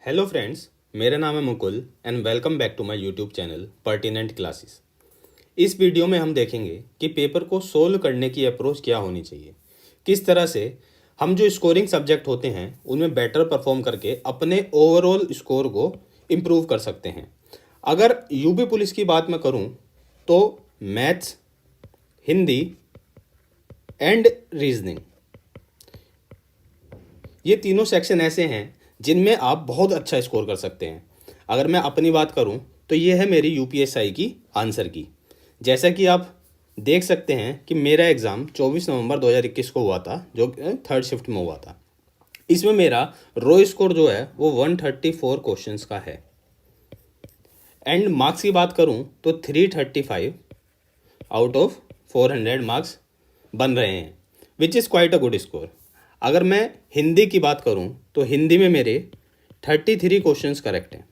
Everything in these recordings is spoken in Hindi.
हेलो फ्रेंड्स, मेरा नाम है Mukul and welcome back to my YouTube channel pertinent classes. इस वीडियो में हम देखेंगे कि पेपर को सोल्व करने की अप्रोच क्या होनी चाहिए, किस तरह से हम जो स्कोरिंग सब्जेक्ट होते हैं उनमें बेटर परफॉर्म करके अपने ओवरऑल स्कोर को इम्प्रूव कर सकते हैं। अगर यूपी पुलिस की बात मैं करूं तो मैथ्स, हिंदी एंड रीजनिंग, ये तीनों सेक्शन ऐसे हैं जिनमें आप बहुत अच्छा स्कोर कर सकते हैं। अगर मैं अपनी बात करूं तो ये है मेरी यूपीएसआई की आंसर की। जैसा कि आप देख सकते हैं कि मेरा एग्ज़ाम 24 नवंबर 2021 को हुआ था, जो थर्ड शिफ्ट में हुआ था। इसमें मेरा रो स्कोर जो है वो 134 क्वेश्चंस का है एंड मार्क्स की बात करूं तो 335 आउट ऑफ 400 मार्क्स बन रहे हैं, which is quite a good score. अगर मैं हिंदी की बात करूं तो हिंदी में मेरे 33 क्वेश्चंस करेक्ट हैं।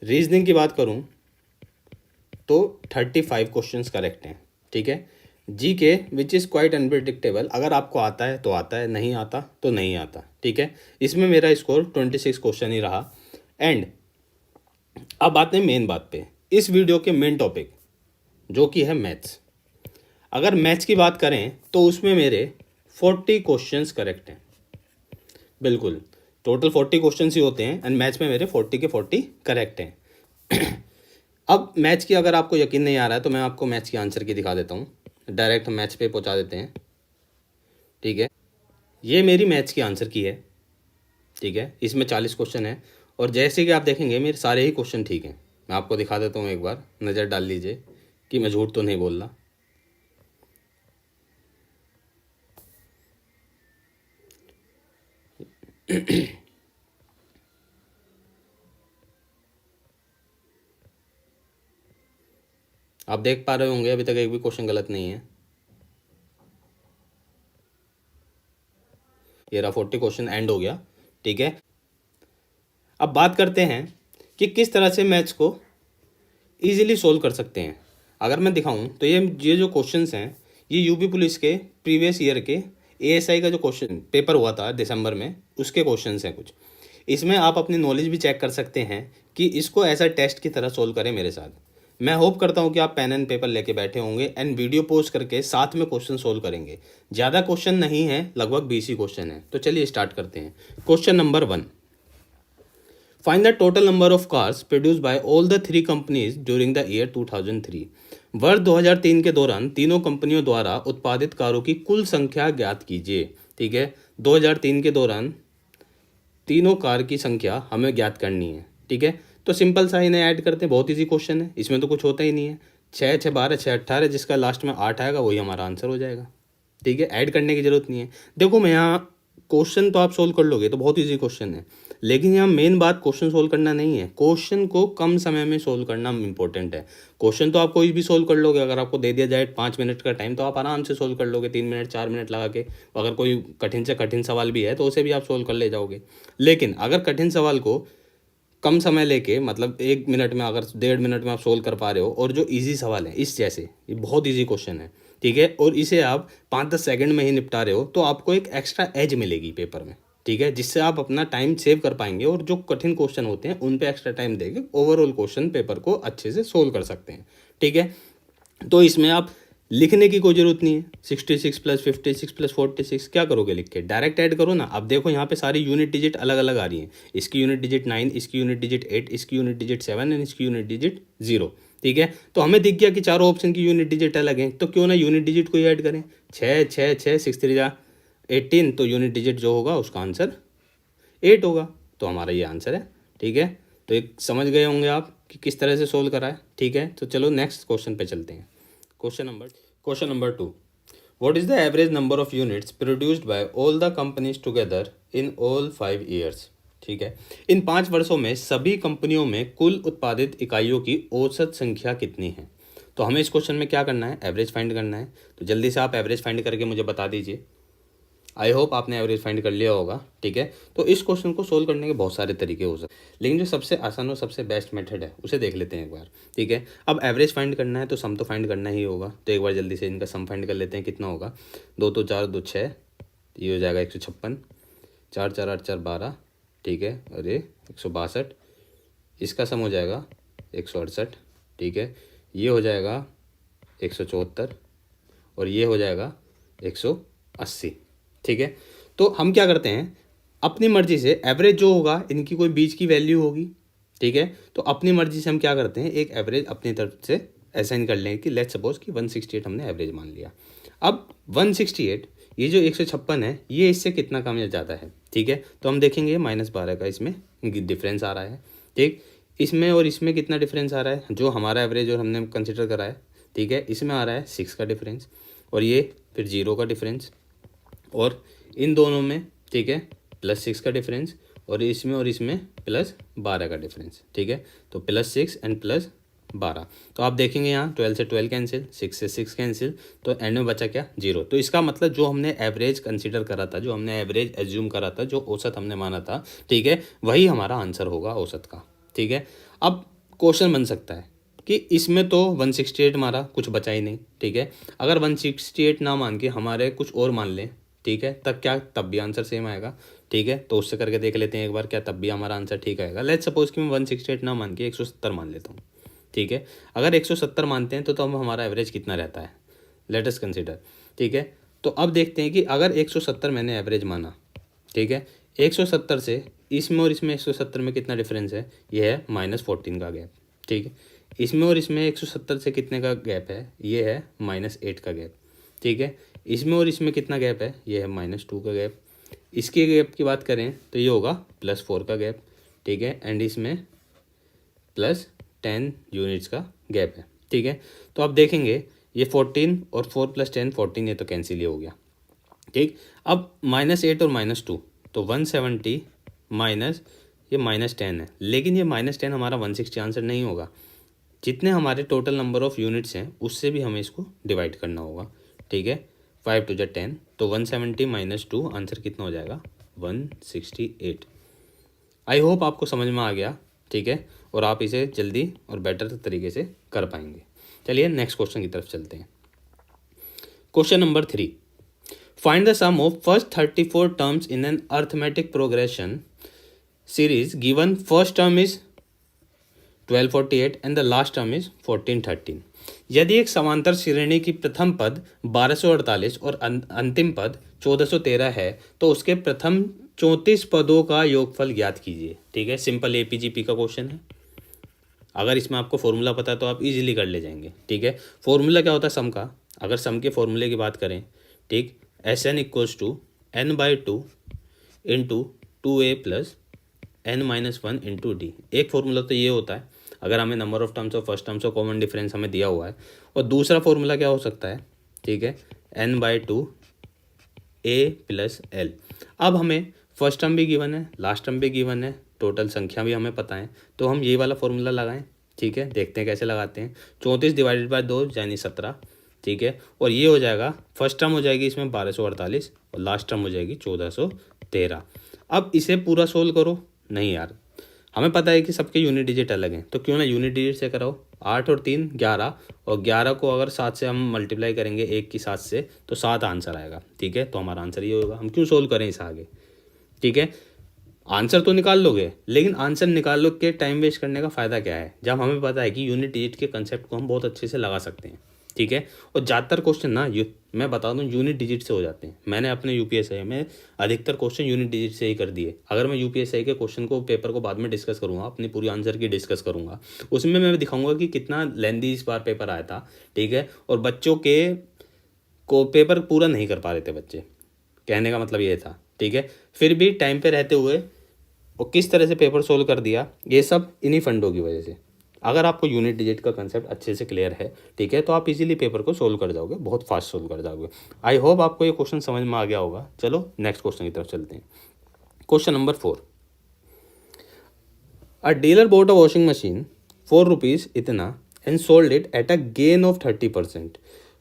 रीजनिंग की बात करूं तो 35 क्वेश्चंस करेक्ट हैं। ठीक है। जी के विच इज़ क्वाइट अनप्रिडिक्टेबल, अगर आपको आता है तो आता है, नहीं आता तो नहीं आता। ठीक है। इसमें मेरा स्कोर 26 क्वेश्चन ही रहा। एंड अब आते हैं मेन बात पे, इस वीडियो के मेन टॉपिक जो कि है मैथ्स। अगर मैथ्स की बात करें तो उसमें मेरे 40 क्वेश्चंस करेक्ट हैं। बिल्कुल, टोटल 40 क्वेश्चंस ही होते हैं एंड मैथ्स में मेरे 40 के 40 करेक्ट हैं। अब मैथ्स की अगर आपको यकीन नहीं आ रहा है तो मैं आपको मैथ्स की आंसर की दिखा देता हूँ। डायरेक्ट मैथ्स पे पहुँचा देते हैं। ठीक है, ये मेरी मैथ्स की आंसर की है। ठीक है, इसमें 40 क्वेश्चन है और जैसे कि आप देखेंगे मेरे सारे ही क्वेश्चन ठीक हैं। मैं आपको दिखा देता हूँ, एक बार नज़र डाल लीजिए कि मैं झूठ तो नहीं बोल रहा। आप देख पा रहे होंगे अभी तक एक भी क्वेश्चन गलत नहीं है। ये रहा 40 क्वेश्चन, एंड हो गया। ठीक है, अब बात करते हैं कि किस तरह से मैथ्स को ईजिली सोल्व कर सकते हैं। अगर मैं दिखाऊं तो ये जो क्वेश्चंस हैं ये यूपी पुलिस के प्रीवियस ईयर के एएसआई का जो क्वेश्चन पेपर हुआ था दिसंबर में, उसके क्वेश्चंस हैं कुछ। इसमें आप अपनी नॉलेज भी चेक कर सकते हैं कि इसको ऐसा टेस्ट की तरह सोल्व करें मेरे साथ। मैं होप करता हूं कि आप पेन एंड पेपर लेके बैठे होंगे एंड वीडियो पोस्ट करके साथ में क्वेश्चन सोल्व करेंगे। ज़्यादा क्वेश्चन नहीं है, लगभग 20 ही क्वेश्चन है। तो चलिए स्टार्ट करते हैं। Question number 1, find the total number of cars produced by all the three companies during the year 2003। वर्ष 2003 के दौरान तीनों कंपनियों द्वारा उत्पादित कारों की कुल संख्या ज्ञात कीजिए। ठीक है, 2003 के दौरान तीनों कार की संख्या हमें ज्ञात करनी है। ठीक है, तो सिंपल सा इन्हें ऐड करते हैं, बहुत ईजी क्वेश्चन है, इसमें तो कुछ होता ही नहीं है। 6 6 12 6 18, जिसका लास्ट में 8 आएगा वही हमारा आंसर हो जाएगा। ठीक है, ऐड करने की जरूरत नहीं है। देखो मैं यहाँ क्वेश्चन तो आप सोल्व कर लोगे तो बहुत ईजी क्वेश्चन है, लेकिन यहाँ मेन बात क्वेश्चन सोल्व करना नहीं है, क्वेश्चन को कम समय में सोल्व करना इंपॉर्टेंट है। क्वेश्चन तो आप कोई भी सोल्व कर लोगे, अगर आपको दे दिया जाए 5 मिनट का टाइम तो आप आराम से सोल्व कर लोगे, 3 मिनट 4 मिनट लगा के। अगर कोई कठिन से कठिन सवाल भी है तो उसे भी आप सोल्व कर ले जाओगे। लेकिन अगर कठिन सवाल को कम समय लेके, मतलब 1 मिनट में, अगर 1.5 मिनट में आप सोल्व कर पा रहे हो, और जो इजी सवाल है इस जैसे, ये बहुत इजी क्वेश्चन है। ठीक है, और इसे आप 5-10 सेकंड में ही निपटा रहे हो तो आपको एक एक्स्ट्रा एज मिलेगी पेपर में। ठीक है, जिससे आप अपना टाइम सेव कर पाएंगे और जो कठिन क्वेश्चन होते हैं उन पे एक्स्ट्रा टाइम देके ओवरऑल क्वेश्चन पेपर को अच्छे से सोल्व कर सकते हैं। ठीक है, तो इसमें आप लिखने की कोई ज़रूरत नहीं है। 66 + 56 + 46 क्या करोगे लिख के, डायरेक्ट ऐड करो ना। अब देखो यहाँ पे सारी यूनिट डिजिट अलग अलग आ रही हैं। इसकी यूनिट डिजिट 9, इसकी यूनिट डिजिट 8, इसकी यूनिट डिजिट 7 एंड इसकी यूनिट डिजिट 0। ठीक है, तो हमें दिख गया कि चारों ऑप्शन की यूनिट डिजिट अलग हैं, तो क्यों ना यूनिट डिजिट को ही ऐड करें। 6 6 6 6 3 जा 18, तो यूनिट डिजिट जो होगा उसका आंसर 8 होगा। तो हमारा ये आंसर है। ठीक है, तो एक समझ गए होंगे आप कि किस तरह से सोल्व करा है। ठीक है, तो चलो नेक्स्ट क्वेश्चन पे चलते हैं। Question number 2, what is the average number of units produced by all the companies together in all 5 years. ठीक है, इन 5 वर्षों में सभी कंपनियों में कुल उत्पादित इकाइयों की औसत संख्या कितनी है। तो हमें इस क्वेश्चन में क्या करना है, एवरेज फाइंड करना है। तो जल्दी से आप एवरेज फाइंड करके मुझे बता दीजिए। आई होप आपने एवरेज फाइंड कर लिया होगा। ठीक है, तो इस क्वेश्चन को सोल्व करने के बहुत सारे तरीके हो सकते हैं, लेकिन जो सबसे आसान और सबसे बेस्ट मेथड है उसे देख लेते हैं एक बार। ठीक है, अब एवरेज फाइंड करना है तो सम तो फाइंड करना ही होगा। तो एक बार जल्दी से इनका सम फाइंड कर लेते हैं, कितना होगा। 2 2 4 2 6, ये हो जाएगा 156, 4 4 8 4 12। ठीक है, और ये 162, इसका सम हो जाएगा 168, ठीक है, ये हो जाएगा 174 और ये हो जाएगा 180, ठीक है। तो हम क्या करते हैं, अपनी मर्जी से एवरेज जो होगा, इनकी कोई बीच की वैल्यू होगी, ठीक है, तो अपनी मर्जी से हम क्या करते हैं, एक एवरेज अपनी तरफ से असाइन कर लें कि लेट्स सपोज कि 168 हमने एवरेज मान लिया। अब 168, ये जो 156 है, ये इससे कितना कम या ज़्यादा है, ठीक है, तो हम देखेंगे -12 का इसमें डिफरेंस आ रहा है, ठीक। इसमें और इसमें कितना डिफरेंस आ रहा है, जो हमारा एवरेज और हमने कंसिडर करा है, ठीक है, इसमें आ रहा है 6 का डिफरेंस, और ये फिर 0 का डिफरेंस, और इन दोनों में, ठीक है, +6 का डिफरेंस, और इसमें +12 का डिफरेंस, ठीक है, तो +6 एंड +12। तो आप देखेंगे यहाँ 12 से 12 कैंसिल, 6 से 6 कैंसिल, तो एंड में बचा क्या, 0। तो इसका मतलब जो हमने एवरेज कंसिडर करा था, जो हमने एवरेज एज्यूम करा था, जो औसत हमने माना था, ठीक है, वही हमारा आंसर होगा औसत का, ठीक है। अब क्वेश्चन बन सकता है कि इसमें तो 168 मारा, कुछ बचा ही नहीं, ठीक है, अगर 168 ना मान के हमारे कुछ और मान लें, ठीक है, तब भी आंसर सेम आएगा, ठीक है। तो उससे करके देख लेते हैं एक बार, क्या तब भी हमारा आंसर ठीक आएगा। लेट्स सपोज कि मैं 168 ना मान के 170 मान लेता हूँ, ठीक है। अगर 170 मानते हैं तो अब हमारा एवरेज कितना रहता है, लेट अस कंसीडर, ठीक है। तो अब देखते हैं कि अगर 170 मैंने एवरेज माना, ठीक है, 170 से इसमें और इसमें 170 में कितना डिफरेंस है, ये है -14 का गैप, ठीक है। इसमें और इसमें 170 से कितने का गैप है, ये है -8 का गैप, ठीक है। इसमें और इसमें कितना गैप है, ये है -2 का गैप। इसके गैप की बात करें तो ये होगा +4 का गैप, ठीक है, एंड इसमें +10 यूनिट्स का गैप है, ठीक है। तो आप देखेंगे ये 14 और 4 + 10 14, ये तो कैंसिल ही हो गया, ठीक। अब -8 और -2, तो 170 माइनस ये -10 है, लेकिन ये -10 हमारा 160 आंसर नहीं होगा, जितने हमारे टोटल नंबर ऑफ़ यूनिट्स हैं उससे भी हमें इसको डिवाइड करना होगा, ठीक है। 5 × 10, तो 170 - 2 आंसर कितना हो जाएगा, 168। आई होप आपको समझ में आ गया, ठीक है, और आप इसे जल्दी और बेटर तरीके से कर पाएंगे। चलिए नेक्स्ट क्वेश्चन की तरफ चलते हैं। Question number 3, find the sum of first 34 terms in an arithmetic progression series given first term is 1248 and the last term is 1413। यदि एक समांतर श्रेणी की प्रथम पद 1248 और अंतिम पद 1413 है तो उसके प्रथम 34 पदों का योगफल ज्ञात कीजिए, ठीक है। सिंपल APGP का क्वेश्चन है। अगर इसमें आपको फॉर्मूला पता है तो आप इजीली कर ले जाएंगे, ठीक है। फॉर्मूला क्या होता है सम का, अगर सम के फॉर्मूले की बात करें, ठीक, SN = n/2 × 2a + n-1 × d। एक फॉर्मूला तो ये होता है अगर हमें नंबर ऑफ टर्म्स और फर्स्ट टर्म्स और कॉमन डिफरेंस हमें दिया हुआ है, और दूसरा फॉर्मूला क्या हो सकता है, ठीक है, n/2 a + l। अब हमें फर्स्ट टर्म भी गिवन है, लास्ट टर्म भी गिवन है, टोटल संख्या भी हमें पता है, तो हम ये वाला फॉर्मूला लगाएं, ठीक है। देखते हैं कैसे लगाते हैं। 34 / 2 यानी 17, ठीक है, और ये हो जाएगा, फर्स्ट टर्म हो जाएगी इसमें 1248 और लास्ट टर्म हो जाएगी 1413। अब इसे पूरा सोल्व करो, नहीं यार, हमें पता है कि सबके यूनिट डिजिट अलग हैं, तो क्यों ना यूनिट डिजिट से कराओ। 8 और 3 11, और 11 को अगर 7 से हम मल्टीप्लाई करेंगे 1 की 7 से, तो 7 आंसर आएगा, ठीक है। तो हमारा आंसर ये होगा। हम क्यों सोल्व करें इसे आगे, ठीक है। आंसर तो निकाल लोगे, लेकिन आंसर निकाल लो के टाइम वेस्ट करने का फ़ायदा क्या है, जब हमें पता है कि यूनिट डिजिट के कंसेप्ट को हम बहुत अच्छे से लगा सकते हैं, ठीक है। और ज़्यादातर क्वेश्चन ना मैं बता दूं यूनिट डिजिट से हो जाते हैं। मैंने अपने UPSI में अधिकतर क्वेश्चन यूनिट डिजिट से ही कर दिए। अगर मैं UPSI के क्वेश्चन को पेपर को बाद में डिस्कस करूंगा, अपनी पूरी आंसर की डिस्कस करूंगा, उसमें मैं दिखाऊंगा कि कितना लेंदी इस बार पेपर आया था, ठीक है। और बच्चों के को पेपर पूरा नहीं कर पा रहे थे बच्चे, कहने का मतलब ये था, ठीक है। फिर भी टाइम पे रहते हुए और किस तरह से पेपर सोल्व कर दिया, ये सब इन्हीं फंडों की वजह से। अगर आपको यूनिट डिजिट का कंसेप्ट अच्छे से क्लियर है, ठीक है, तो आप इजीली पेपर को सोल्व कर जाओगे, बहुत फास्ट सोल्व कर जाओगे। आई होप आपको ये क्वेश्चन समझ में आ गया होगा। चलो नेक्स्ट क्वेश्चन की तरफ चलते हैं। Question number 4, a dealer bought a washing machine for ₹, इतना and sold it at a gain of 30%,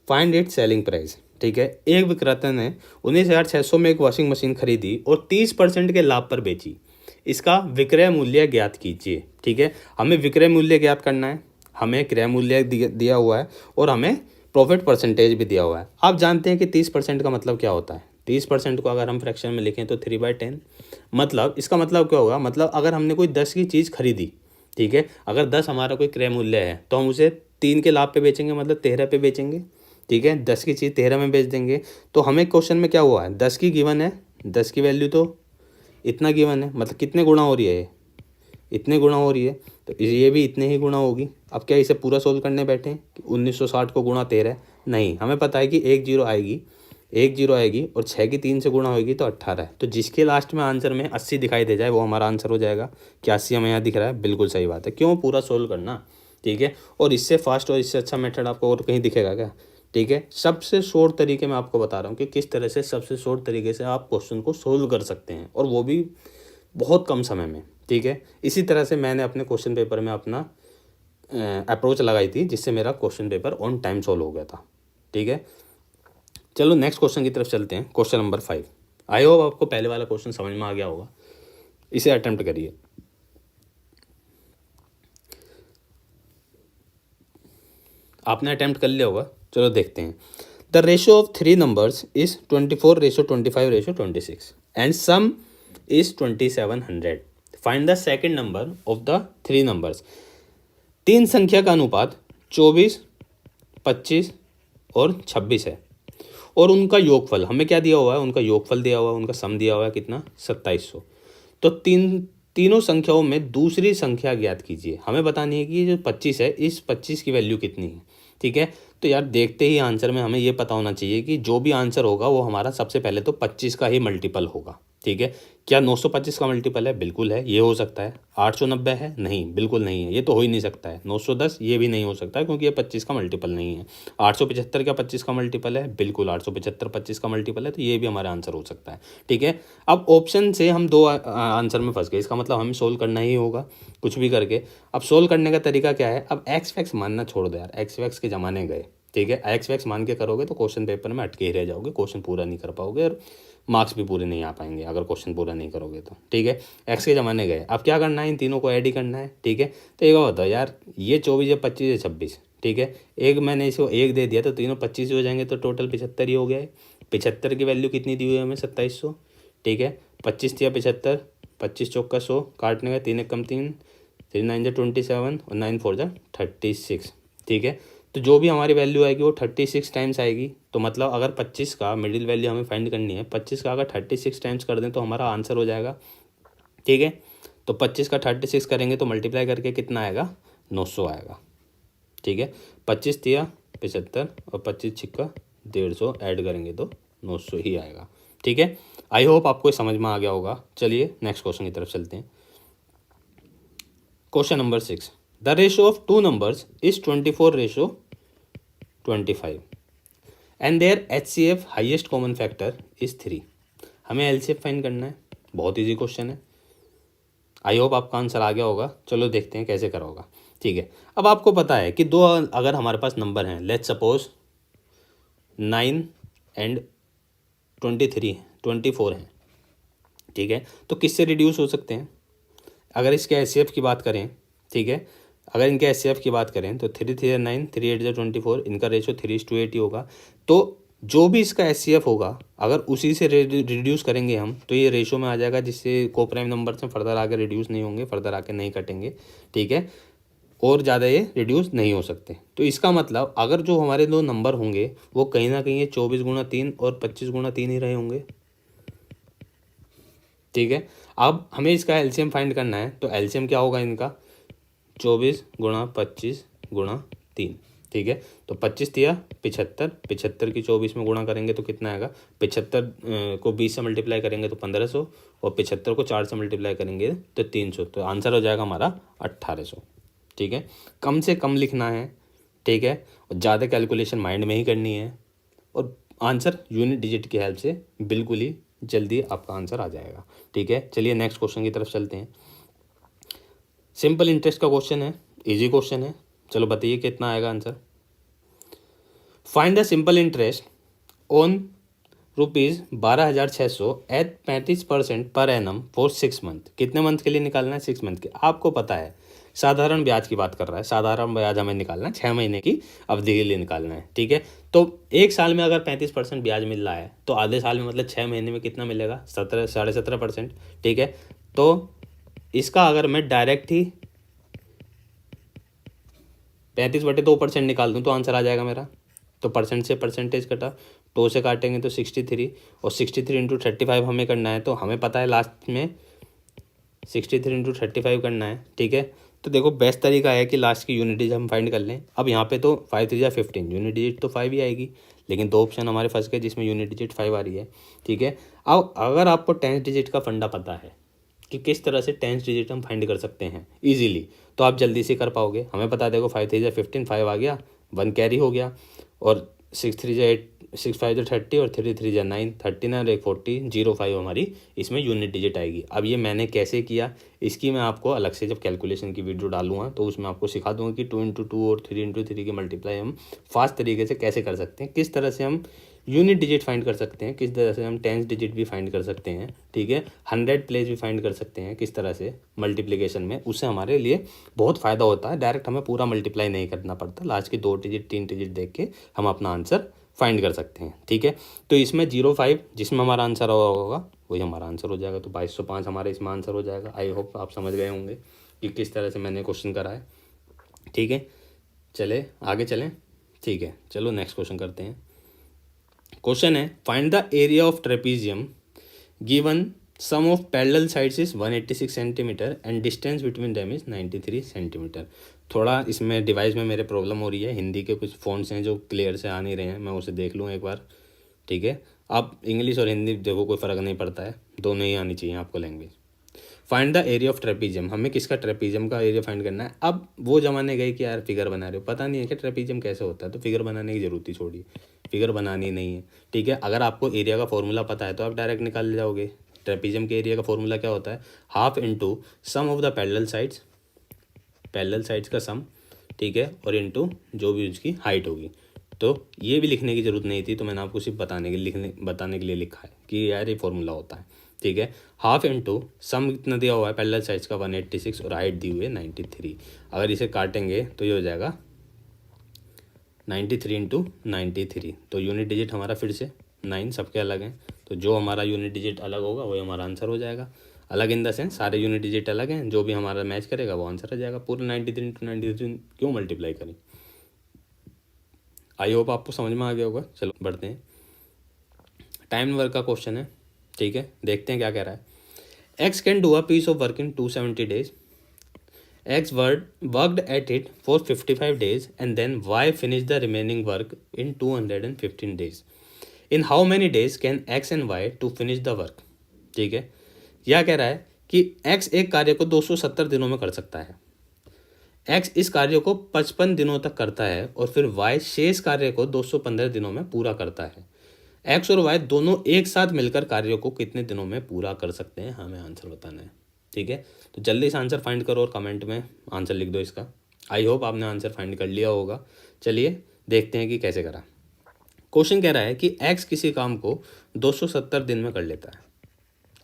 find it selling price, ठीक है। एक विक्रेता ने 19,600 में एक वॉशिंग मशीन खरीदी और 30% के लाभ पर बेची। इसका विक्रय मूल्य ज्ञात कीजिए, ठीक है। हमें विक्रय मूल्य ज्ञात करना है, हमें क्रय मूल्य दिया हुआ है, और हमें प्रॉफिट परसेंटेज भी दिया हुआ है। आप जानते हैं कि 30% का मतलब क्या होता है। 30% को अगर हम फ्रैक्शन में लिखें तो 3/10। मतलब इसका मतलब क्या होगा, मतलब अगर हमने कोई 10 की चीज़ खरीदी, ठीक है, अगर 10 हमारा कोई क्रय मूल्य है तो हम उसे 3 के लाभ पे बेचेंगे, मतलब 13 पे बेचेंगे, ठीक है। 10 की चीज़ 13 में बेच देंगे। तो हमें क्वेश्चन में क्या हुआ है, 10 की गिवन है, 10 की वैल्यू तो इतना गिवन है, मतलब कितने गुणा हो रही है, ये इतने गुणा हो रही है, तो ये भी इतने ही गुणा होगी। अब क्या इसे पूरा सोल्व करने बैठे हैं कि 1960 को गुणा 13, नहीं, हमें पता है कि एक जीरो आएगी, एक जीरो आएगी और 6 की 3 से गुणा होगी तो 18 है। तो जिसके लास्ट में आंसर में 80 दिखाई दे जाए वो हमारा आंसर हो जाएगा। क्या 80 हमें यहाँ दिख रहा है? बिल्कुल सही बात है। क्यों? पूरा सोल्व करना, ठीक है। और इससे फास्ट और इससे अच्छा मेथड आपको और कहीं दिखेगा क्या? ठीक है, सबसे शॉर्ट तरीके में आपको बता रहा हूँ कि किस तरह से सबसे शॉर्ट तरीके से आप क्वेश्चन को सोल्व कर सकते हैं, और वो भी बहुत कम समय में, ठीक है। इसी तरह से मैंने अपने क्वेश्चन पेपर में अपना अप्रोच लगाई थी, जिससे मेरा question paper on time solve हो गया था, ठीक है। चलो नेक्स्ट क्वेश्चन की तरफ चलते हैं। Question number 5। आई होप आपको पहले वाला क्वेश्चन समझ में आ गया होगा। इसे अटेम्प्ट करिए। आपने अटेम्प्ट कर लिया होगा। चलो देखते हैं। The ratio of 3 numbers is 24:25:26 and some is 2700। Find the second number of the 3 numbers. 3 संख्या का अनुपात 24, 25 और 26 है, और उनका योगफल हमें क्या दिया हुआ है, उनका योगफल दिया हुआ है, उनका सम दिया हुआ है कितना, 2700। तो तीनों संख्याओं में दूसरी संख्या ज्ञात कीजिए। हमें बतानी है कि ये जो 25 है, इस 25 की वैल्यू कितनी है, ठीक है। तो यार देखते ही आंसर में हमें ये पता होना चाहिए कि जो भी आंसर होगा वो हमारा सबसे पहले तो 25 का ही मल्टीपल होगा, ठीक है। क्या 925 का मल्टीपल है? बिल्कुल है, ये हो सकता है। 890 है? नहीं, बिल्कुल नहीं है, ये तो हो ही नहीं सकता है। 910 ये भी नहीं हो सकता है, क्योंकि ये 25 का मल्टीपल नहीं है। 875 क्या 25 का मल्टीपल है? बिल्कुल, 875 25 का मल्टीपल है, तो ये भी हमारा आंसर हो सकता है, ठीक है। अब ऑप्शन से हम दो आंसर में फंस गए, इसका मतलब हमें सोल्व करना ही होगा कुछ भी करके। अब सोल्व करने का तरीका क्या है? अब एक्स वैक्स मानना छोड़ दो यार, एक्स वैक्स के ज़माने गए, ठीक है। एक्स वैक्स मान के करोगे तो क्वेश्चन पेपर में अटके ही रह जाओगे, क्वेश्चन पूरा नहीं कर पाओगे और मार्क्स भी पूरे नहीं आ पाएंगे अगर क्वेश्चन पूरा नहीं करोगे तो, ठीक है। एक्स के ज़माने गए। अब क्या करना है, इन तीनों को ऐड ही करना है, ठीक है। तो एक बात बताओ यार, ये 24 है, 25 है, 26, ठीक है। एक मैंने इसको एक दे दिया तो तीनों 25 हो जाएंगे, तो टोटल 75 ही हो गया है। 75 की वैल्यू कितनी दी हुई है हमें? 2700, ठीक है। 25 दिया 75, 25 चौका 100, काटने का 3 कम 3, 3 9 27 और 9 4 36, ठीक है। तो जो भी हमारी वैल्यू आएगी वो 36 टाइम्स आएगी। तो मतलब अगर 25 का मिडिल वैल्यू हमें फाइंड करनी है, 25 का अगर 36 टाइम्स कर दें तो हमारा आंसर हो जाएगा, ठीक है। तो 25 का 36 करेंगे तो मल्टीप्लाई करके कितना आएगा? 900 आएगा, ठीक है। 25 दिया 75 और 25 छिक्का 150 ऐड करेंगे तो 900 ही आएगा, ठीक है। आई होप आपको समझ में आ गया होगा। चलिए नेक्स्ट क्वेश्चन की तरफ चलते हैं। Question number 6। The ratio of 2 numbers is 24:25 and their HCF highest common factor is 3। हमें LCF फाइंड करना है। बहुत ईजी क्वेश्चन है। आई होप आपका आंसर आ गया होगा। चलो देखते हैं कैसे करा होगा, ठीक है। अब आपको पता है कि दो अगर हमारे पास नंबर हैं, लेट्स सपोज 9 एंड 24 हैं, ठीक है। तो किससे रिड्यूस हो सकते हैं? अगर इसके HCF की बात करें, ठीक है, अगर इनके HCF की बात करें तो 3 3 9, 3 8 24, इनका रेशो 3:8 ही होगा। तो जो भी इसका HCF होगा अगर उसी से रिड्यूस करेंगे हम तो ये रेशो में आ जाएगा, जिससे को प्राइम नंबर से फर्दर आगे रिड्यूस नहीं होंगे, फर्दर आके नहीं कटेंगे, ठीक है। और ज़्यादा ये रिड्यूस नहीं हो सकते। तो इसका मतलब अगर जो हमारे दो नंबर होंगे वो कहीं ना कहीं ये 24x3 और 25x3 ही रहे होंगे, ठीक है। अब हमें इसका एलसीएम फाइंड करना है। तो एलसीएम क्या होगा इनका? 24x25x3, ठीक है। तो 25 दिया 75, 75 की 24 में गुणा करेंगे तो कितना आएगा? 75 को 20 से मल्टीप्लाई करेंगे तो 1500 और 75 को 4 से मल्टीप्लाई करेंगे तो 300। तो आंसर हो जाएगा हमारा 1800, ठीक है। कम से कम लिखना है, ठीक है, और ज़्यादा कैलकुलेशन माइंड में ही करनी है, और आंसर यूनिट डिजिट की हेल्प से बिल्कुल ही जल्दी आपका आंसर आ जाएगा, ठीक है। चलिए नेक्स्ट क्वेश्चन की तरफ चलते हैं। सिंपल इंटरेस्ट का क्वेश्चन है, इजी क्वेश्चन है। चलो बताइए कितना आएगा answer. Find the simple interest on ₹12,600 at 35% per annum for 6 month. कितने मंथ के लिए निकालना है? 6 मंथ के। आपको पता है साधारण ब्याज की बात कर रहा है। साधारण ब्याज हमें निकालना है, 6 महीने की अवधि के लिए निकालना है, ठीक है। तो एक साल में अगर 35% ब्याज मिल रहा है तो आधे साल में मतलब 6 महीने में कितना मिलेगा, 17.5%, ठीक है। तो इसका अगर मैं डायरेक्ट ही 35/2% निकाल दूँ तो आंसर आ जाएगा मेरा। तो परसेंट से परसेंटेज कटा, 2 से काटेंगे तो 63, और 63 इंटू 35 हमें करना है। तो हमें पता है लास्ट में 63 इंटू 35 करना है, ठीक है। तो देखो बेस्ट तरीका है कि लास्ट की यूनिट डिजिट हम फाइंड कर लें। अब यहाँ पे तो 5 3 जा 15, यूनिट डिजिट तो 5 ही आएगी, लेकिन 2 ऑप्शन हमारे फंस गए जिसमें यूनिट डिजिट 5 आ रही है, ठीक है। अब अगर आपको 10th डिजिट का फंडा पता है कि किस तरह से 10th डिजिट हम फाइंड कर सकते हैं ईजिली, तो आप जल्दी से कर पाओगे। हमें पता है, देखो 5 3 जा 15, 5 आ गया, 1 कैरी हो गया, और 6 3 जा 8, 6 5 जा 30, और 3 3 जा 9, 39 और 40, 05 हमारी इसमें यूनिट डिजिट आएगी। अब ये मैंने कैसे किया, इसकी मैं आपको अलग से जब कैलकुलेशन की वीडियो डालूंगा तो उसमें आपको सिखा दूंगा कि 2 इंटू 2 और 3 इंटू 3 की मल्टीप्लाई हम फास्ट तरीके से कैसे कर सकते हैं, किस तरह से हम यूनिट डिजिट फाइंड कर सकते हैं, किस तरह से हम 10th डिजिट भी फाइंड कर सकते हैं, ठीक है। 100 प्लेस भी फाइंड कर सकते हैं किस तरह से मल्टीप्लिकेशन में, उससे हमारे लिए बहुत फ़ायदा होता है। डायरेक्ट हमें पूरा मल्टीप्लाई नहीं करना पड़ता, लास्ट की 2 डिजिट 3 डिजिट देख के हम अपना आंसर फाइंड कर सकते हैं, ठीक है। तो इसमें 05 जिसमें हमारा आंसर होगा वही हमारा आंसर हो जाएगा। तो 2205 हमारा इसमें आंसर हो जाएगा। आई होप आप समझ गए होंगे कि किस तरह से मैंने क्वेश्चन करा है, ठीक है। चले आगे चलें, ठीक है। चलो नेक्स्ट क्वेश्चन करते हैं। क्वेश्चन है, find the area of trapezium given sum of parallel sides is 186 centimetre and distance between them is 93 centimetre. थोड़ा इसमें डिवाइस में मेरे प्रॉब्लम हो रही है, हिंदी के कुछ फ़ॉन्ट्स हैं जो क्लियर से आ नहीं रहे हैं, मैं उसे देख लूँ एक बार, ठीक है। आप इंग्लिश और हिंदी देखो कोई फ़र्क नहीं पड़ता है, दोनों ही आनी चाहिए आपको language. Find the area of trapezium, हमें किसका ट्रेपीजियम का एरिया फाइंड करना है। अब वो जमाने गए कि यार फिगर बना रहे हो, पता नहीं है कि ट्रेपीजियम कैसे होता है, तो फिगर बनाने की जरूरत ही छोड़ी, फिगर बनानी नहीं है, ठीक है। अगर आपको एरिया का फॉर्मूला पता है तो आप डायरेक्ट निकाल जाओगे। ट्रेपीजियम के एरिया का फॉर्मूला क्या होता है, half into sum of the parallel sides, parallel sides का सम, ठीक है, और इंटू जो भी उसकी हाइट होगी। तो ये भी लिखने की जरूरत नहीं थी, तो मैंने आपको सिर्फ बताने के लिए लिखा है कि यार ये फॉर्मूला होता है, ठीक है। हाफ इंटू सम कितना दिया हुआ है पैरेलल साइड्स का 186 और हाइट दी हुई है 93। अगर इसे काटेंगे तो ये हो जाएगा 93 इंटू 93। तो यूनिट डिजिट हमारा फिर से 9, सबके अलग हैं, तो जो हमारा यूनिट डिजिट अलग होगा वही हमारा आंसर हो जाएगा। अलग इन द सेंस सारे यूनिट डिजिट अलग हैं, जो भी हमारा मैच करेगा वो आंसर आ जाएगा। पूरा 93 इंटू 93 क्यों मल्टीप्लाई करें। आई होप आपको समझ में आ गया होगा। चलो बढ़ते हैं, टाइम वर्क का क्वेश्चन है, ठीक है। देखते हैं क्या कह रहा है। X can do a piece of work in 270 days. X worked at it for 55 days and then Y finished the remaining work in 215 days. In how many days can X and Y to finish the work? ठीक है, यह कह रहा है कि X एक कार्य को 270 दिनों में कर सकता है, X इस कार्य को 55 दिनों तक करता है, और फिर Y शेष कार्य को 215 दिनों में पूरा करता है। X और Y दोनों एक साथ मिलकर कार्य को कितने दिनों में पूरा कर सकते हैं, हमें आंसर बताना है, ठीक है। तो जल्दी से आंसर फाइंड करो और कमेंट में आंसर लिख दो इसका। आई होप आपने आंसर फाइंड कर लिया होगा। चलिए देखते हैं कि कैसे करा। क्वेश्चन कह रहा है कि X किसी काम को 270 दिन में कर लेता है,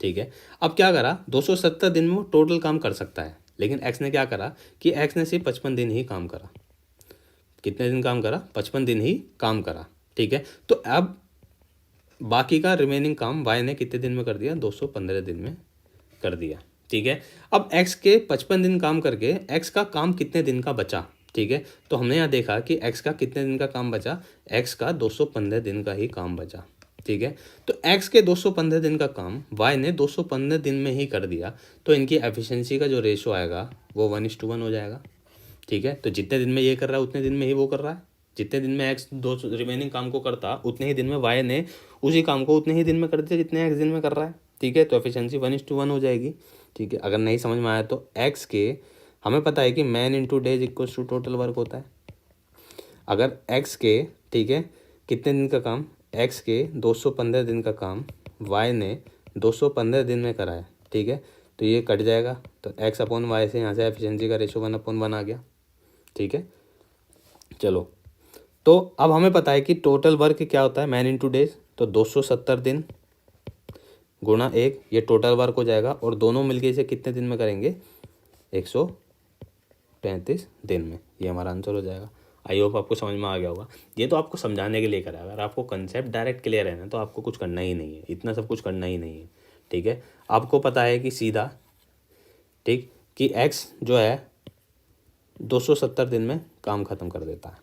ठीक है। अब क्या करा, 270 दिन में वो टोटल काम कर सकता है, लेकिन X ने क्या करा कि X ने सिर्फ 55 दिन ही काम करा। कितने दिन काम करा, 55 दिन ही काम करा, ठीक है। तो अब बाकी का रिमेनिंग काम Y ने कितने दिन में कर दिया, 215 दिन में कर दिया, ठीक है। अब X के 55 दिन काम करके X का काम कितने दिन का बचा, ठीक है। तो हमने यहाँ देखा कि X का कितने दिन का काम बचा, X का 215 दिन का ही काम बचा, ठीक है। तो X के 215 दिन का काम Y ने 215 दिन में ही कर दिया, तो इनकी एफिशिएंसी का जो रेशो आएगा वो 1:1 हो जाएगा, ठीक है। तो जितने दिन में ये कर रहा है उतने दिन में ही वो कर रहा है, जितने दिन में X दो रिमेनिंग काम को करता उतने ही दिन में Y ने उसी काम को उतने ही दिन में कर दिया जितने X दिन में कर रहा है, ठीक है। तो एफिशिएंसी 1:1 हो जाएगी, ठीक है। अगर नहीं समझ में आया तो X के, हमें पता है कि man into days equals to total work होता है। अगर X के, ठीक है, कितने दिन का काम, X के 215 दिन का काम Y ने 215 दिन में करा है, ठीक है। तो ये कट जाएगा, तो X अपॉन Y से यहाँ से एफिशिएंसी का रेशो 1:1 आ गया, ठीक है। चलो, तो अब हमें पता है कि टोटल वर्क क्या होता है, मैन इंटू डेज, तो 270 दिन गुणा 1, ये टोटल वर्क हो जाएगा, और दोनों मिलके इसे कितने दिन में करेंगे, 133 दिन में, ये हमारा आंसर हो जाएगा। आई होप आपको समझ में आ गया होगा। ये तो आपको समझाने के लिए करा है, अगर आपको कंसेप्ट डायरेक्ट क्लियर है ना तो आपको कुछ करना ही नहीं है, इतना सब कुछ करना ही नहीं है, ठीक है। आपको पता है कि सीधा, ठीक, कि एक्स जो है 270 दिन में काम ख़त्म कर देता है,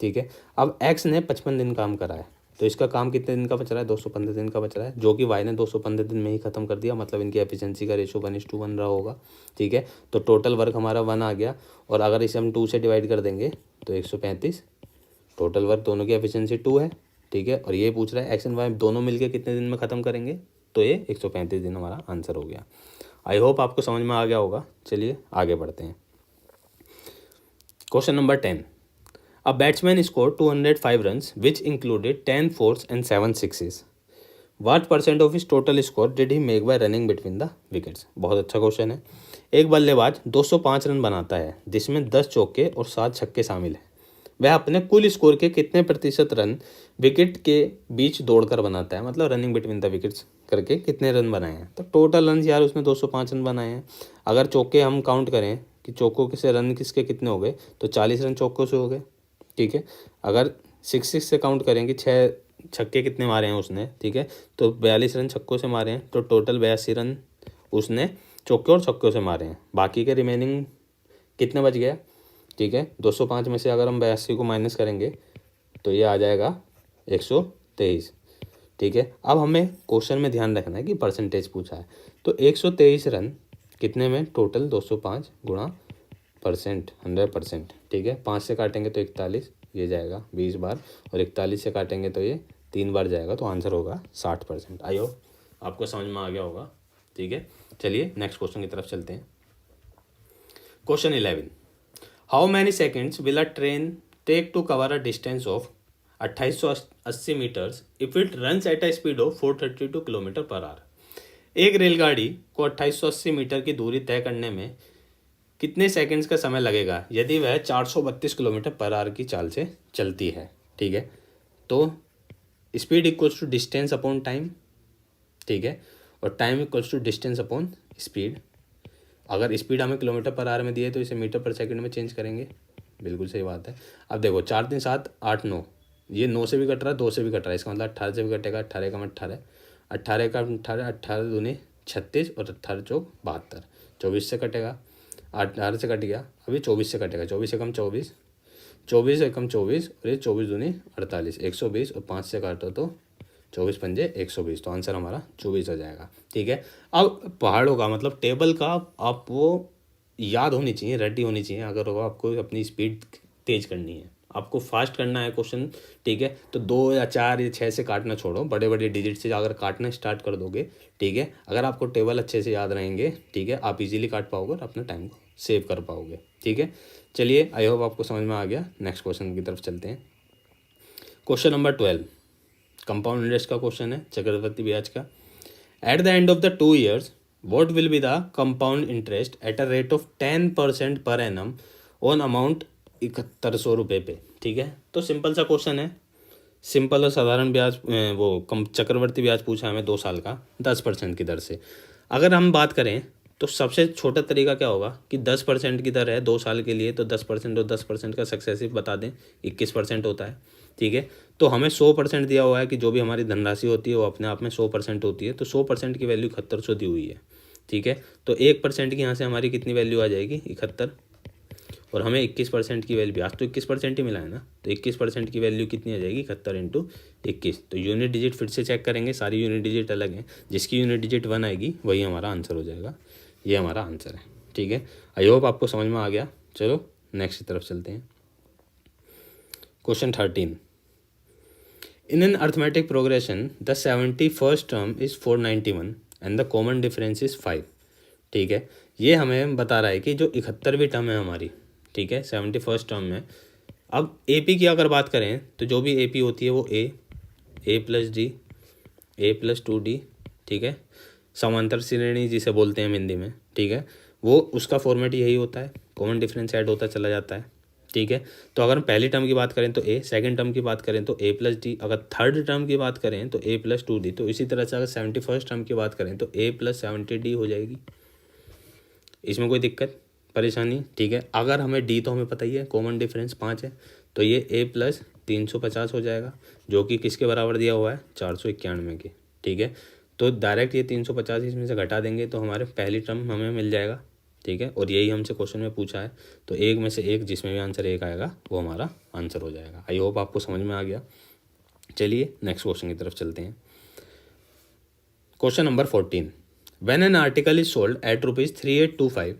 ठीक है। अब एक्स ने 55 दिन काम करा है, तो इसका काम कितने दिन का बच रहा है, 215 दिन का बच रहा है, जो कि वाई ने 215 दिन में ही ख़त्म कर दिया, मतलब इनकी एफिशिएंसी का रेशो 1:1 रहा होगा, ठीक है। तो टोटल वर्क हमारा 1 आ गया, और अगर इसे हम 2 से डिवाइड कर देंगे तो 135, टोटल वर्क दोनों की एफिशिएंसी 2 है, ठीक है। और ये पूछ रहा है एक्स एंड वाई दोनों मिलकर कितने दिन में ख़त्म करेंगे, तो ये 135 दिन हमारा आंसर हो गया। आई होप आपको समझ में आ गया होगा। चलिए आगे बढ़ते हैं। Question number 10, A batsman scored 205 runs, which included 10 fours and 7 sixes. What percent of his total score did he make by running between the wickets? बहुत अच्छा क्वेश्चन है। एक बल्लेबाज 205 रन बनाता है, जिसमें 10 चौके और 7 छक्के शामिल हैं। वह अपने कुल स्कोर के कितने प्रतिशत रन विकेट के बीच दौड़कर बनाता है, मतलब रनिंग बिटवीन द विकेट्स करके कितने रन बनाए हैं। तो टोटल रन यार उसने 205 रन बनाए हैं। अगर चौके हम काउंट करें कि चौकों से रन किसके कितने हो गए, तो 40 रन चौकों से हो गए, ठीक है। अगर 6 से काउंट करेंगे, 6 छक्के कितने मारे हैं उसने, ठीक है, तो 42 रन छक्कों से मारे हैं, तो टोटल 82 रन उसने चौके और छक्कों से मारे हैं। बाकी के रिमेनिंग कितने बच गया, ठीक है। 205 में से अगर हम 82 को माइनस करेंगे तो ये आ जाएगा 123, ठीक है। अब हमें क्वेश्चन में ध्यान रखना है कि परसेंटेज पूछा है, तो 123 रन कितने में, टोटल 205 गुणा परसेंट 100%, ठीक है। 5 से काटेंगे तो 41, ये जाएगा 20 बार, और 41 से काटेंगे तो ये 3 बार जाएगा, तो आंसर होगा 60%। आई होप आपको समझ में आ गया होगा, ठीक है। चलिए नेक्स्ट क्वेश्चन की तरफ चलते हैं। Question 11, how many seconds will a train take to cover a distance of 2880 metres if it runs at a speed of 432 kilometre per hour. एक रेलगाड़ी को 2880 मीटर की दूरी तय करने में कितने सेकंड्स का समय लगेगा यदि वह 432 किलोमीटर पर आवर की चाल से चलती है, ठीक है। तो speed equals to distance upon time, ठीक है, और time equals to distance upon speed. अगर स्पीड हमें किलोमीटर पर आवर में दी है तो इसे मीटर पर सेकंड में चेंज करेंगे, बिल्कुल सही बात है। अब देखो 4 3 7 8 9, ये 9 से भी कट रहा है, 2 से भी कट रहा है, इसका मतलब 18 से भी कटेगा, 18 का 18, 18 का 18, 18 दूनी 36, और 18 चौक 72, 24 से कटेगा, 18 से कट गया, अभी 24 से कटेगा, 24 से कम 24, 24 से कम 24, और ये 24 दूनी 48, 120, और 5 से काटो तो 24 पंजे 120, तो आंसर हमारा 24 हो जाएगा, ठीक है। अब पहाड़ों का मतलब टेबल का आप वो याद होनी चाहिए, रेडी होनी चाहिए, अगर वो आपको अपनी स्पीड तेज करनी है, आपको फास्ट करना है क्वेश्चन, ठीक है। तो 2 या 4 या 6 से काटना छोड़ो, बड़े बड़े डिजिट से अगर काटना स्टार्ट कर दोगे, ठीक है, अगर आपको टेबल अच्छे से याद रहेंगे, ठीक है, आप इजीली काट पाओगे और अपने टाइम को सेव कर पाओगे, ठीक है। चलिए आई होप आपको समझ में आ गया। नेक्स्ट क्वेश्चन की तरफ चलते हैं। क्वेश्चन नंबर 12 कंपाउंड इंटरेस्ट का क्वेश्चन है, चक्रवृद्धि ब्याज का। At the end of the 2 years what will be the compound interest at a rate of 10% per annum on amount 7100 रुपये पे, ठीक है। तो सिंपल सा क्वेश्चन है, सिंपल और साधारण ब्याज, वो कम चक्रवर्ती ब्याज पूछा हमें 2 साल का 10% की दर से। अगर हम बात करें तो सबसे छोटा तरीका क्या होगा कि 10% की दर है 2 साल के लिए, तो 10% और 10% का सक्सेसिव बता दें, 21% होता है, ठीक है। तो हमें 100% दिया हुआ है कि जो भी हमारी धनराशि होती है वो अपने आप में 100% होती है, तो 100% की वैल्यू 7100 दी हुई है, ठीक है। तो 1% की यहाँ से हमारी कितनी वैल्यू आ जाएगी, 71, और हमें 21% की वैल्यू, आज तो 21% ही मिला है ना, तो 21% की वैल्यू कितनी आ जाएगी, 71 इंटू 21। तो यूनिट डिजिट फिर से चेक करेंगे, सारी यूनिट डिजिट अलग हैं, जिसकी यूनिट डिजिट 1 आएगी वही हमारा आंसर हो जाएगा, ये हमारा आंसर है, ठीक है। आई होप आपको समझ में आ गया। चलो नेक्स्ट की तरफ चलते हैं। Question 13, in an arithmetic progression the 71st term is 491 and the common difference is 5, ठीक है। ये हमें बता रहा है कि जो 71वीं टर्म है हमारी, ठीक है, 71st टर्म में। अब AP की अगर बात करें तो जो भी AP होती है वो A plus D, A plus 2D, ठीक है, समांतर श्रेणी जिसे बोलते हैं हिंदी में, ठीक है, वो उसका फॉर्मेट यही होता है, कॉमन डिफरेंस ऐड होता चला जाता है, ठीक है। तो अगर हम पहली टर्म की बात करें तो A, सेकंड टर्म की बात करें तो A प्लस D, अगर थर्ड टर्म की बात करें तो A प्लस 2D, तो इसी तरह से अगर 71st टर्म की बात करें तो A प्लस 70D हो जाएगी, इसमें कोई दिक्कत परेशानी, ठीक है। अगर हमें डी तो हमें पता ही है, कॉमन डिफरेंस 5 है, तो ये ए प्लस 350 हो जाएगा, जो कि किसके बराबर दिया हुआ है, 491 के, ठीक है। तो डायरेक्ट ये 350 इसमें से घटा देंगे तो हमारे पहली टर्म हमें मिल जाएगा, ठीक है। और यही हमसे क्वेश्चन में पूछा है, तो एक में से एक जिसमें भी आंसर एक आएगा वो हमारा आंसर हो जाएगा। आई होप आपको समझ में आ गया। चलिए नेक्स्ट क्वेश्चन की तरफ चलते हैं। Question number 14, when an article is sold at ₹3825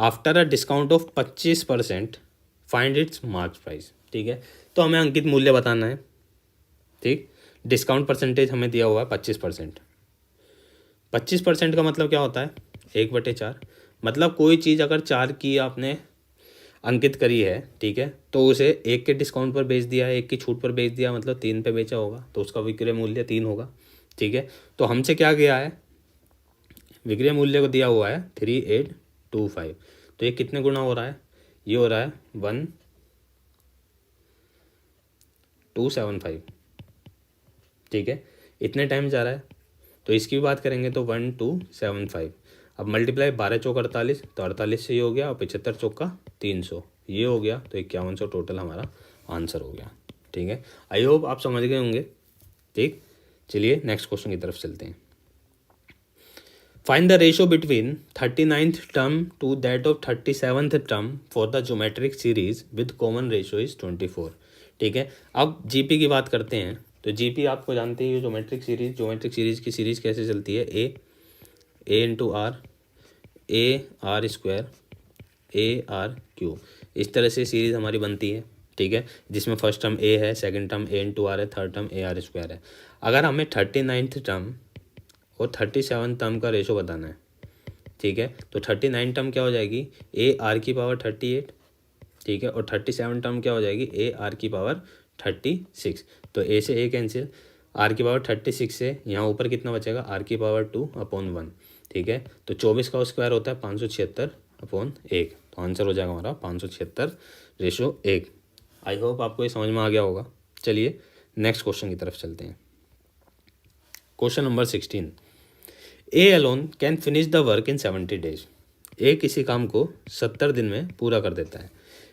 after a discount of 25% find its mark price, ठीक है। तो हमें अंकित मूल्य बताना है, ठीक। डिस्काउंट परसेंटेज हमें दिया हुआ है 25%। 25% का मतलब क्या होता है, 1/4। मतलब कोई चीज़ अगर 4 की आपने अंकित करी है, ठीक है, तो उसे 1 के डिस्काउंट पर बेच दिया है, 1 की छूट पर बेच दिया, मतलब 3 पे बेचा होगा, तो उसका विक्रय मूल्य 3 होगा, ठीक है। तो हमसे क्या गया है, विक्रय मूल्य को दिया हुआ है 3825, तो ये कितने गुना हो रहा है, ये हो रहा है 1275, ठीक है। इतने टाइम जा रहा है, तो इसकी भी बात करेंगे तो 1275। अब मल्टीप्लाई 12 चौक 48, तो 48 से ये हो गया, और 75 चौका 300, ये हो गया, तो 5100 टोटल हमारा आंसर हो गया, ठीक है। आई होप आप समझ गए होंगे, ठीक। चलिए नेक्स्ट क्वेश्चन की तरफ चलते हैं। Find the ratio between 39th term to that of 37th term for the geometric series with common ratio is 24, ठीक है। अब जीपी की बात करते हैं, तो जीपी आपको जानते हैं, ज्योमेट्रिक सीरीज की सीरीज कैसे चलती है, a into r, a r square, a r cube, इस तरह से सीरीज हमारी बनती है, ठीक है। जिसमें फर्स्ट टर्म ए है, second term a into r है, third term a r square है। अगर हमें 39th टर्म और 37 टर्म का रेशो बताना है, ठीक है, तो 39 टर्म क्या हो जाएगी, ए आर की पावर 38, ठीक है, और 37 टर्म क्या हो जाएगी, ए आर की पावर 36। तो ए से ए कैंसिल, आर की पावर 36 से यहाँ ऊपर कितना बचेगा, आर की पावर 2/1, ठीक है। तो 24 का स्क्वायर होता है 576/1, तो आंसर हो जाएगा हमारा 576/1। आई होप आपको ये समझ में आ गया होगा। चलिए नेक्स्ट क्वेश्चन की तरफ चलते हैं। Question number 16, A alone can finish the work in 70 days. A किसी काम को 70 दिन में पूरा कर देता है।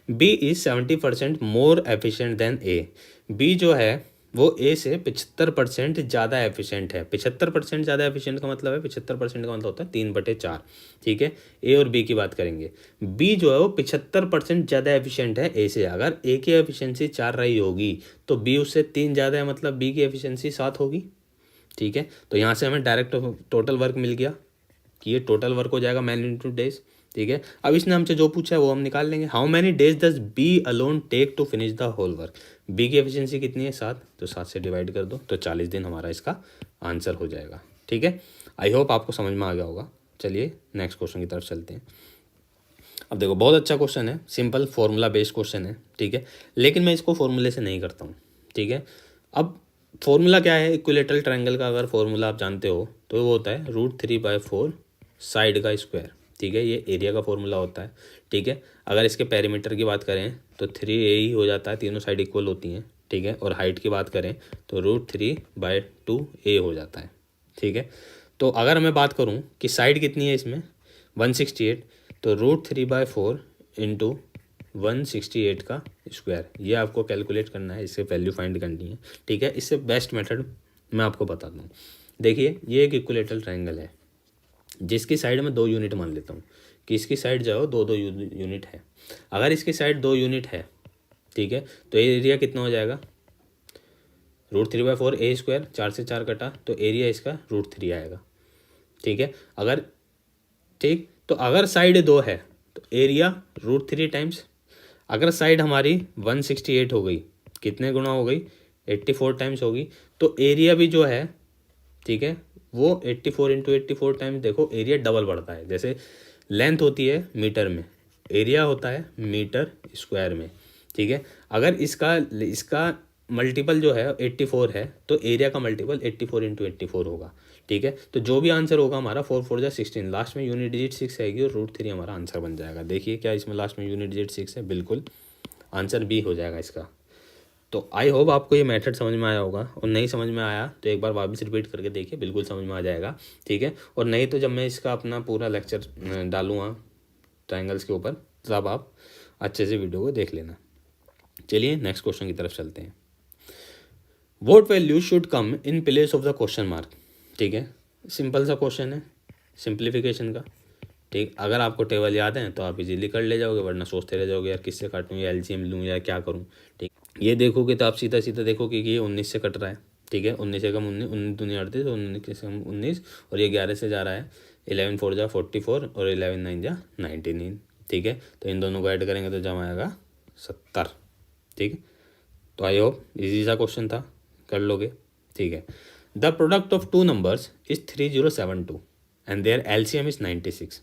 B is 70% more efficient than A. B जो है वो ए से 75% ज़्यादा एफिशिएंट है। 75% ज़्यादा एफिशिएंट का मतलब है, 75% का मतलब होता है 3/4, ठीक है। ए और बी की बात करेंगे, बी जो है वो 75% ज़्यादा एफिशिएंट है ए से। अगर ए की एफिशिएंसी 4 रही होगी तो बी उससे 3 ज़्यादा है, मतलब बी की एफिशिएंसी 7 होगी, ठीक है। तो यहाँ से हमें डायरेक्ट टोटल वर्क मिल गया कि ये टोटल वर्क हो जाएगा मैन इंटू डेज, ठीक है। अब इसने हमसे जो पूछा है वो हम निकाल लेंगे। How many days does B alone take to finish the whole work. B की एफिशिएंसी कितनी है, 7, तो 7 से डिवाइड कर दो, तो 40 दिन हमारा इसका आंसर हो जाएगा, ठीक है। आई होप आपको समझ में आ गया होगा। चलिए नेक्स्ट क्वेश्चन की तरफ चलते हैं। अब देखो बहुत अच्छा क्वेश्चन है, सिंपल फॉर्मूला बेस्ड क्वेश्चन है, ठीक है, लेकिन मैं इसको फॉर्मूले से नहीं करता हूँ, ठीक है। अब फॉर्मूला क्या है, इक्विलेटरल ट्रायंगल का अगर फॉर्मूला आप जानते हो तो वो होता है √3/4 साइड का स्क्वायर, ठीक है। ये एरिया का फॉर्मूला होता है, ठीक है। अगर इसके पेरीमीटर की बात करें तो 3a ही हो जाता है, तीनों साइड इक्वल होती हैं, ठीक है। और हाइट की बात करें तो √3/2a हो जाता है, ठीक है। तो अगर मैं बात करूं कि साइड कितनी है इसमें 168, तो √3/4 इंटू 168 का स्क्वायर, ये आपको कैलकुलेट करना है, इससे वैल्यू फाइंड करनी है, ठीक है। इससे बेस्ट मेथड मैं आपको बताता हूँ। देखिए ये एक इक्विलेटरल ट्रायंगल है जिसकी साइड में 2 यूनिट मान लेता हूँ कि इसकी साइड जो है 2 यूनिट है। अगर इसकी साइड 2 यूनिट है, ठीक है, तो एरिया कितना हो जाएगा, √3/4 ए स्क्वायर, 4 से 4 कटा तो एरिया इसका √3 आएगा, ठीक है। अगर ठीक, तो अगर साइड 2 है तो एरिया √3 टाइम्स, अगर साइड हमारी 168 हो गई, कितने गुना हो गई, 84 टाइम्स होगी, तो एरिया भी जो है, ठीक है, वो 84 इंटू 84 टाइम्स, देखो एरिया डबल बढ़ता है। जैसे लेंथ होती है मीटर में, एरिया होता है मीटर स्क्वायर में, ठीक है। अगर इसका मल्टीपल जो है 84 है तो एरिया का मल्टीपल 84 इंटू 84 होगा, ठीक है। तो जो भी आंसर होगा हमारा 4 4 जा 16, लास्ट में यूनिट डिजिट 6 आएगी और √3 हमारा आंसर बन जाएगा। देखिए क्या इसमें लास्ट में यूनिट डिजिट 6 है, बिल्कुल आंसर बी हो जाएगा इसका। तो आई होप आपको ये मेथड समझ में आया होगा, और नहीं समझ में आया तो एक बार वापस रिपीट करके देखिए, बिल्कुल समझ में आ जाएगा, ठीक है। और नहीं तो जब मैं इसका अपना पूरा लेक्चर डालूँगा ट्रायंगल्स के ऊपर, तब आप अच्छे से वीडियो को देख लेना। चलिए नेक्स्ट क्वेश्चन की तरफ चलते हैं। What value should come in place of the question mark. ठीक है, सिंपल सा क्वेश्चन है, सिंप्लीफिकेशन का। ठीक, अगर आपको टेबल याद है तो आप इजीली कर ले जाओगे, वरना सोचते रह जाओगे यार किससे काटूँ, या एलसीएम लूँ या क्या करूँ। ठीक, ये देखोगे तो आप सीधा सीधा देखोगे कि ये 19 से कट रहा है। ठीक है, 19 से कम 19, 19 दूनी 38, 19 से कम 19, और ये 11 से जा रहा है। 11 4 जा 44 और 11 9 जा 99। ठीक है, तो इन दोनों को ऐड करेंगे तो जमा आएगा 70। ठीक, तो आई होप इजी सा क्वेश्चन था, कर लोगे। ठीक है, the product of two numbers is 3072 and their LCM is 96।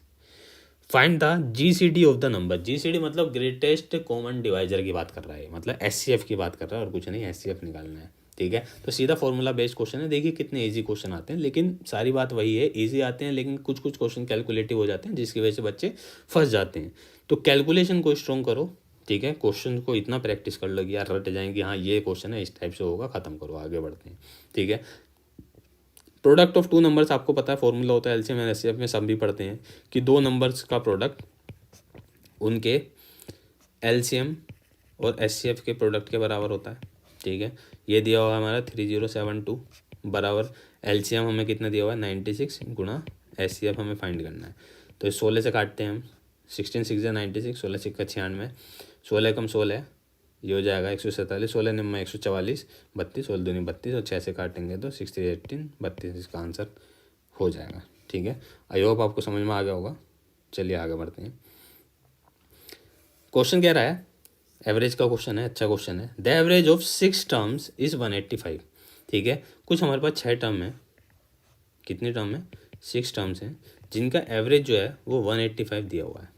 Find the GCD of the number. GCD मतलब ग्रेटेस्ट कॉमन डिवाइजर की बात कर रहा है, मतलब एचसीएफ की बात कर रहा है और कुछ नहीं, एचसीएफ निकालना है। ठीक है, तो सीधा फॉर्मूला बेस्ड क्वेश्चन है। देखिए कितने इजी क्वेश्चन आते हैं, लेकिन सारी बात वही है, इजी आते हैं लेकिन कुछ कुछ क्वेश्चन कैलकुलेटिव हो जाते हैं, जिसकी वजह से बच्चे फंस जाते हैं। तो कैलकुलेशन को स्ट्रॉन्ग करो। ठीक है, क्वेश्चन को इतना प्रैक्टिस कर लो कि यार रट जाएंगे, हाँ ये क्वेश्चन है इस टाइप से होगा, खत्म करो, आगे बढ़ते हैं। ठीक है, प्रोडक्ट ऑफ टू नंबर्स आपको पता है फॉर्मूला होता है, एलसीएम एंड एचसीएफ में सब भी पढ़ते हैं कि दो नंबर्स का प्रोडक्ट उनके एलसीएम और एचसीएफ के प्रोडक्ट के बराबर होता है। ठीक है, ये दिया हुआ है हमारा 3072 बराबर एलसीएम हमें कितना दिया हुआ है 96 गुणा एचसीएफ हमें फाइंड करना है। तो 16 से काटते हैं हम, 16 6 96, 16 6 96, 16 कम 16 ये हो जाएगा 147, 16 निम्न 144, 32 16 दूनी 32 और 6 से काटेंगे तो 60 18 32 इसका आंसर हो जाएगा। ठीक है, आई होप आपको समझ में आ गया होगा। चलिए आगे बढ़ते हैं। क्वेश्चन कह रहा है, एवरेज का क्वेश्चन है, अच्छा क्वेश्चन है। The average of 6 terms is 185। ठीक है, कुछ हमारे पास 6 टर्म है, कितनी टर्म है 6 टर्म्स हैं, जिनका एवरेज जो है वो 185 दिया हुआ है।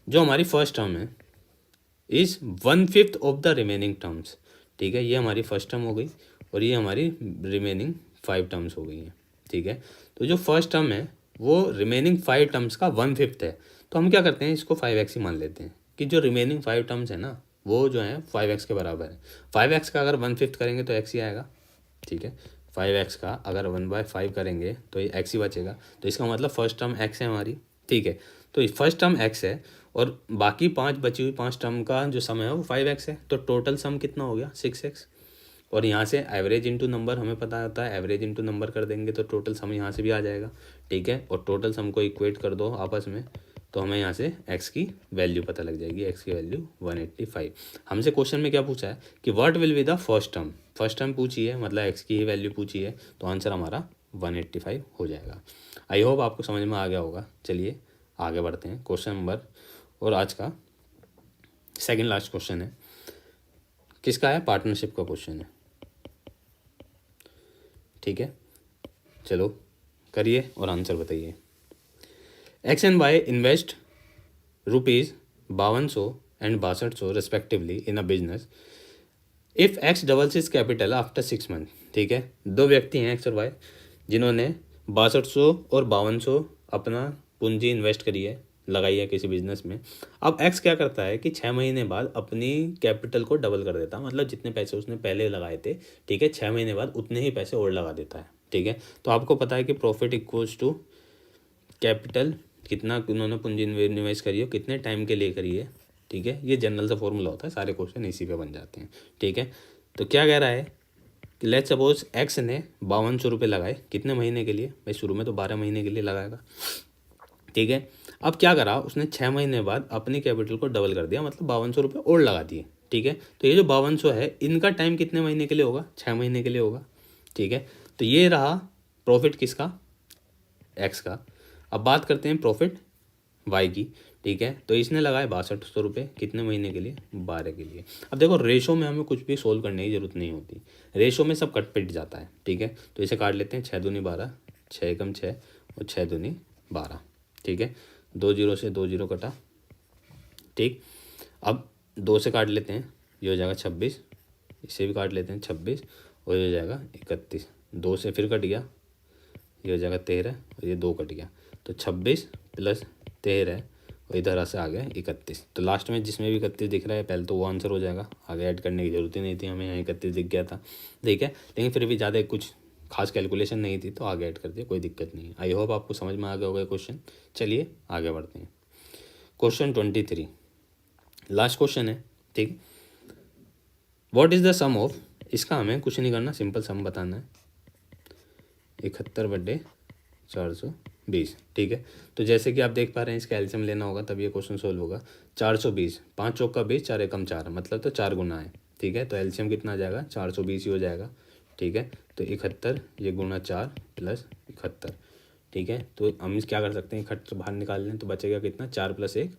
जो हमारी फर्स्ट टर्म है is 1/5 of the remaining terms. ठीक है, ये हमारी फर्स्ट टर्म हो गई और ये हमारी रिमेनिंग 5 टर्म्स हो गई हैं। ठीक है, तो जो फर्स्ट टर्म है वो रिमेनिंग 5 टर्म्स का 1/5 है, तो हम क्या करते हैं इसको 5x ही मान लेते हैं कि जो रिमेनिंग 5 टर्म्स है ना वो जो है 5x के बराबर है। 5x का अगर 1/5 करेंगे तो x ही आएगा। ठीक है, 5x का अगर 1/5 करेंगे तो ये x ही बचेगा, तो इसका मतलब फर्स्ट टर्म x है हमारी। ठीक है, तो फर्स्ट टर्म x है और बाकी 5 बची हुई 5 टर्म का जो सम है वो 5x है, तो टोटल सम कितना हो गया 6x। और यहाँ से एवरेज इंटू नंबर हमें पता होता है, एवरेज इंटू नंबर कर देंगे तो टोटल सम यहाँ से भी आ जाएगा। ठीक है, और टोटल सम को इक्वेट कर दो आपस में तो हमें यहाँ से x की वैल्यू पता लग जाएगी, x की वैल्यू 185। हमसे क्वेश्चन में क्या पूछा है कि what will be the first term, first term पूछी है मतलब x की ही वैल्यू पूछी है, तो आंसर हमारा 185 हो जाएगा। आई होप आपको समझ में आ गया होगा। चलिए आगे बढ़ते हैं क्वेश्चन नंबर, और आज का सेकंड लास्ट क्वेश्चन है, किसका है, पार्टनरशिप का क्वेश्चन है। ठीक है, चलो करिए और आंसर बताइए। X and Y invest ₹5200 and 6200 respectively in a business if X doubles is capital after 6 month. ठीक है, दो व्यक्ति हैं एक्स और वाई जिन्होंने 6200 और 5200 अपना पूंजी इन्वेस्ट करी है, लगाई है किसी बिजनेस में। अब एक्स क्या करता है कि 6 महीने बाद अपनी कैपिटल को डबल कर देता है, मतलब जितने पैसे उसने पहले लगाए थे, ठीक है, 6 महीने बाद उतने ही पैसे और लगा देता है। ठीक है, तो आपको पता है कि प्रॉफिट इक्वल्स टू कैपिटल, कितना उन्होंने पूंजी निवेश करी है, कितने टाइम के लिए करी है। ठीक है, ये जनरल सा फॉर्मूला होता है, सारे क्वेश्चन इसी पे बन जाते हैं। ठीक है, तो क्या कह रहा है कि लेट्स सपोज एक्स ने 5200 रुपये लगाए, कितने महीने के लिए, भाई शुरू में तो 12 महीने के लिए लगाएगा। ठीक है, अब क्या करा उसने 6 महीने बाद अपनी कैपिटल को डबल कर दिया, मतलब 5200 रुपये और लगा दिए। ठीक है, तो ये जो 5200 है इनका टाइम कितने महीने के लिए होगा, 6 महीने के लिए होगा। ठीक है, तो ये रहा प्रॉफिट किसका, एक्स का। अब बात करते हैं प्रॉफिट वाई की। ठीक है, तो इसने लगाए 6200 रुपये, कितने महीने के लिए, 12 के लिए। अब देखो रेशो में हमें कुछ भी सोल्व करने की जरूरत नहीं होती, रेशो में सब कट पिट जाता है। ठीक है, तो इसे काट लेते हैं, 6 दूनी 12, 6 एकम 6 और 6 दूनी 12। ठीक है, 2 जीरो से 2 जीरो कटा। ठीक, अब 2 से काट लेते हैं, ये हो जाएगा 26, इसे भी काट लेते हैं 26 और ये हो जाएगा 31। 2 से फिर कट गया, ये हो जाएगा 13 और ये 2 कट गया, तो 26 प्लस 13 और इधर से आ गया 31। तो लास्ट में जिसमें भी 31 दिख रहा है पहले तो वो आंसर हो जाएगा, आगे ऐड करने की जरूरत ही नहीं थी हमें, यहाँ 31 दिख गया था। ठीक है, लेकिन फिर भी ज़्यादा कुछ खास कैलकुलेशन नहीं थी तो आगे ऐड कर दिया, कोई दिक्कत नहीं। आई होप आपको समझ में आ गया होगा क्वेश्चन। चलिए आगे बढ़ते हैं। क्वेश्चन 23 लास्ट क्वेश्चन है, ठीक। What is the sum of, इसका हमें कुछ नहीं करना, सिंपल सम बताना है, 71/420, ठीक है। तो जैसे कि आप देख पा रहे हैं, इसका एलसीएम लेना होगा तब ये क्वेश्चन सोल्व होगा। 420, 5 चौका 20, 4 एकम 4, मतलब तो 4 गुना है, ठीक है। तो एलसीएम कितना आ जाएगा, 420 ही हो जाएगा, ठीक है। तो 71 ये गुना 4 प्लस 71, ठीक है। तो हम क्या कर सकते हैं, 71 बाहर निकाल लें तो बचेगा कितना, 4 + 1,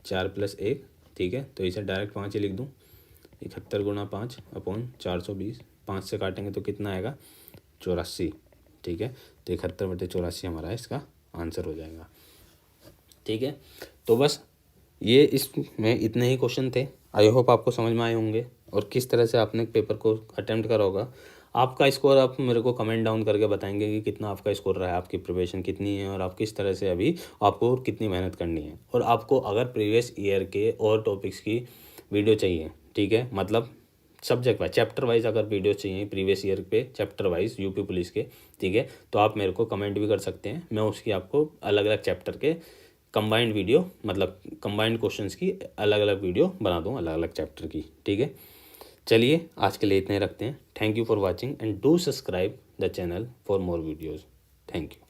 4 + 1, ठीक है। तो इसे डायरेक्ट 5 ही लिख दूँ, 71 गुना 5 अपॉन 420, 5 से काटेंगे तो कितना आएगा, 84, ठीक है। तो 71/84 हमारा इसका आंसर हो जाएगा, ठीक है। तो बस ये इसमें इतने ही क्वेश्चन थे। आई होप आपको समझ में आए होंगे और किस तरह से आपने पेपर को अटेम्प्ट करा होगा। आपका स्कोर आप मेरे को कमेंट डाउन करके बताएंगे कि कितना आपका स्कोर रहा है, आपकी प्रिपरेशन कितनी है और आप किस तरह से अभी आपको कितनी मेहनत करनी है। और आपको अगर प्रीवियस ईयर के और टॉपिक्स की वीडियो चाहिए, ठीक है, मतलब सब्जेक्ट वाइज चैप्टर वाइज अगर वीडियो चाहिए प्रीवियस ईयर पे चैप्टर वाइज यूपी पुलिस के, ठीक है, तो आप मेरे को कमेंट भी कर सकते हैं। मैं उसकी आपको अलग अलग चैप्टर के कंबाइंड वीडियो, मतलब कंबाइंड क्वेश्चंस की अलग अलग वीडियो बना दूँ अलग अलग चैप्टर की, ठीक है। चलिए आज के लिए इतने रखते हैं। Thank you for watching and do subscribe the channel for more videos. Thank you.